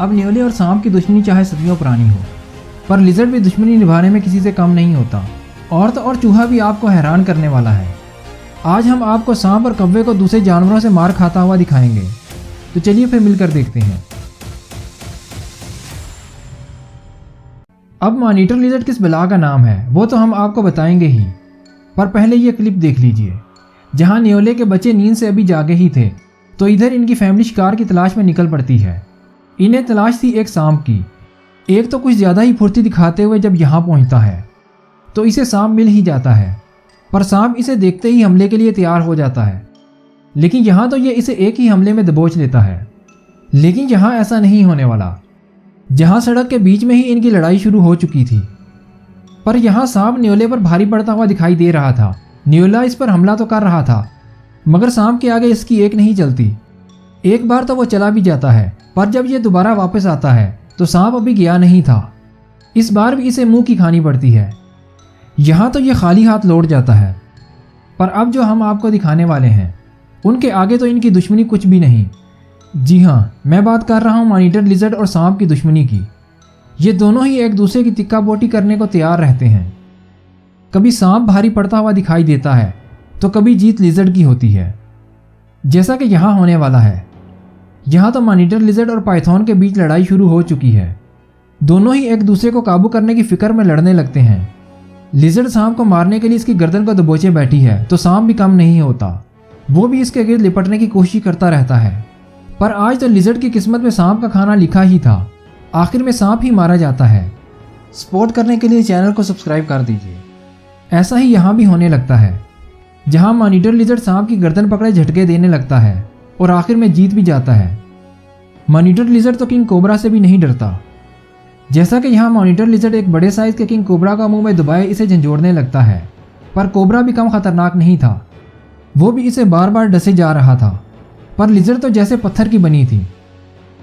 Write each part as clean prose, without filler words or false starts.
अब न्योले और सांप की दुश्मनी चाहे सदियों पुरानी हो, पर लिजर्ड भी दुश्मनी निभाने में किसी से कम नहीं होता। औरत और चूहा भी आपको हैरान करने वाला है। आज हम आपको सांप और कौवे को दूसरे जानवरों से मार खाता हुआ दिखाएंगे, तो चलिए फिर मिलकर देखते हैं। अब मॉनिटर लिजर्ड किस बला का नाम है वो तो हम आपको बताएंगे ही, पर पहले ये क्लिप देख लीजिए जहां न्योले के बच्चे नींद से अभी जागे ही थे तो इधर इनकी फैमिली शिकार की तलाश में निकल पड़ती है। इन्हें तलाश थी एक सांप की। एक तो कुछ ज़्यादा ही फुर्ती दिखाते हुए जब यहाँ पहुँचता है तो इसे सांप मिल ही जाता है, पर सांप इसे देखते ही हमले के लिए तैयार हो जाता है। लेकिन यहाँ तो ये इसे एक ही हमले में दबोच लेता है। लेकिन यहाँ ऐसा नहीं होने वाला। जहाँ सड़क के बीच में ही इनकी लड़ाई शुरू हो चुकी थी, पर यहाँ सांप न्योले पर भारी पड़ता हुआ दिखाई दे रहा था। न्योला इस पर हमला तो कर रहा था, मगर सांप के आगे इसकी एक नहीं चलती। एक बार तो वो चला भी जाता है, पर जब ये दोबारा वापस आता है तो सांप अभी गया नहीं था। इस बार भी इसे मुंह की खानी पड़ती है। यहाँ तो ये खाली हाथ लौट जाता है। पर अब जो हम आपको दिखाने वाले हैं उनके आगे तो इनकी दुश्मनी कुछ भी नहीं। जी हाँ, मैं बात कर रहा हूँ मॉनिटर लिजर्ड और सांप की दुश्मनी की। ये दोनों ही एक दूसरे की तिक्का बोटी करने को तैयार रहते हैं। कभी सांप भारी पड़ता हुआ दिखाई देता है तो कभी जीत लिजर्ड की होती है, जैसा कि यहाँ होने वाला है। यहाँ तो मॉनिटर लिजर्ड और पाइथन के बीच लड़ाई शुरू हो चुकी है। दोनों ही एक दूसरे को काबू करने की फिक्र में लड़ने लगते हैं। लिजर्ड सांप को मारने के लिए इसकी गर्दन को दबोचे बैठी है तो सांप भी कम नहीं होता, वो भी इसके गिर्द लिपटने की कोशिश करता रहता है। पर आज तो लिजर्ड की किस्मत में सांप का खाना लिखा ही था। आखिर में सांप ही मारा जाता है। सपोर्ट करने के लिए चैनल को सब्सक्राइब कर दीजिए। ऐसा ही यहाँ भी होने लगता है, जहाँ मॉनिटर लिजर्ड सांप की गर्दन पकड़े झटके देने लगता है और आखिर में जीत भी जाता है। मॉनिटर लिजर्ड तो किंग कोबरा से भी नहीं डरता। जैसा कि यहाँ मॉनिटर लिजर्ड एक बड़े साइज के किंग कोबरा का मुंह में दबाए इसे झंझोड़ने लगता है, पर कोबरा भी कम खतरनाक नहीं था। वो भी इसे बार बार डसे जा रहा था, पर लिजर्ड तो जैसे पत्थर की बनी थी।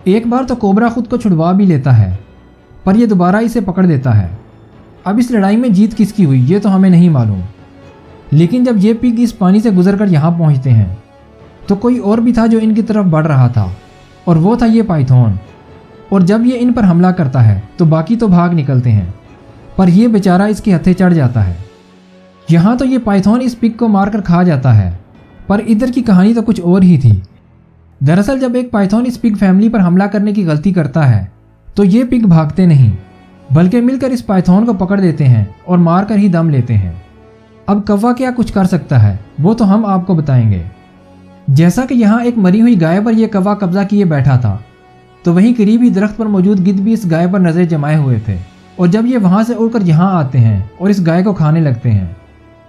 एक बार तो कोबरा खुद को छुड़वा भी लेता है, पर यह दोबारा इसे पकड़ देता है। अब इस लड़ाई में जीत किसकी हुई ये तो हमें नहीं मालूम। लेकिन जब ये पिग इस पानी से गुजरकर यहाँ पहुँचते हैं तो कोई और भी था जो इनकी तरफ बढ़ रहा था, और वो था ये पाइथन। और जब ये इन पर हमला करता है तो बाकी तो भाग निकलते हैं, पर यह बेचारा इसके हत्थे चढ़ जाता है। यहाँ तो ये पाइथन इस पिग को मारकर खा जाता है, पर इधर की कहानी तो कुछ और ही थी। दरअसल जब एक पाइथन इस पिग फैमिली पर हमला करने की गलती करता है तो ये पिग भागते नहीं, बल्कि मिलकर इस पाइथन को पकड़ देते हैं और मारकर ही दम लेते हैं। अब कौवा क्या कुछ कर सकता है वो तो हम आपको बताएंगे। जैसा कि यहाँ एक मरी हुई गाय पर यह कौवा कब्जा किए बैठा था, तो वहीं करीब ही दरख्त पर मौजूद गिद्ध भी इस गाय पर नजर जमाए हुए थे। और जब ये वहां से उड़कर यहाँ आते हैं और इस गाय को खाने लगते हैं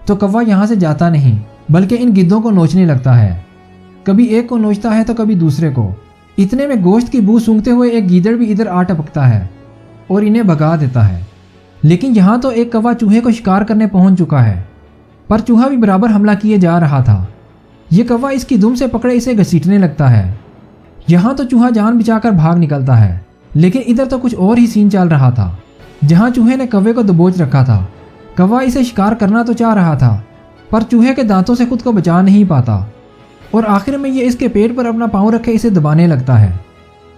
तो कौवा यहाँ से जाता नहीं, बल्कि इन गिद्धों को नोचने लगता है। कभी एक को नोचता है तो कभी दूसरे को। इतने में गोश्त की बू सूंघते हुए एक गीदड़ भी इधर आ टपकता है और इन्हें भगा देता है। लेकिन यहाँ तो एक कौवा चूहे को शिकार करने पहुंच चुका है, पर चूहा भी बराबर हमला किए जा रहा था। ये कौवा इसकी दुम से पकड़े इसे घसीटने लगता है। यहाँ तो चूहा जान बचाकर भाग निकलता है, लेकिन इधर तो कुछ और ही सीन चल रहा था। जहाँ चूहे ने कौवे को दबोच रखा था, कौवा इसे शिकार करना तो चाह रहा था, पर चूहे के दांतों से खुद को बचा नहीं पाता और आखिर में ये इसके पेट पर अपना पाँव रखे इसे दबाने लगता है।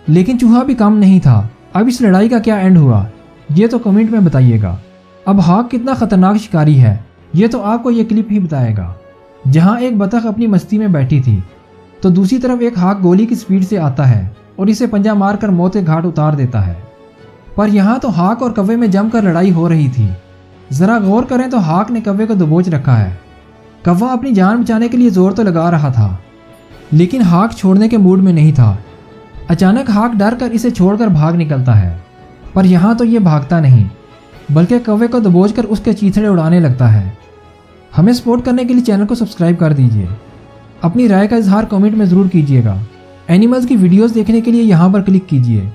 लेकिन चूहा भी कम नहीं था। अब इस लड़ाई का क्या एंड हुआ ये तो कमेंट में बताइएगा। अब हाक कितना खतरनाक शिकारी है ये तो आपको ये क्लिप ही बताएगा। जहाँ एक बतख अपनी मस्ती में बैठी थी तो दूसरी तरफ एक हाक गोली की स्पीड से आता है और इसे पंजा मारकर मौत के घाट उतार देता है। पर यहाँ तो हाक और कौवे में जमकर लड़ाई हो रही थी। जरा गौर करें तो हाक ने कौवे को दबोच रखा है। कौवा अपनी जान बचाने के लिए जोर तो लगा रहा था, लेकिन हाक छोड़ने के मूड में नहीं था। अचानक हाक डर कर इसे छोड़कर भाग निकलता है, पर यहाँ तो ये भागता नहीं, बल्कि कौवे को दबोचकर उसके चीथड़े उड़ाने लगता है। हमें सपोर्ट करने के लिए चैनल को सब्सक्राइब कर दीजिए। अपनी राय का इजहार कमेंट में ज़रूर कीजिएगा। एनिमल्स की वीडियोस देखने के लिए यहाँ पर क्लिक कीजिए।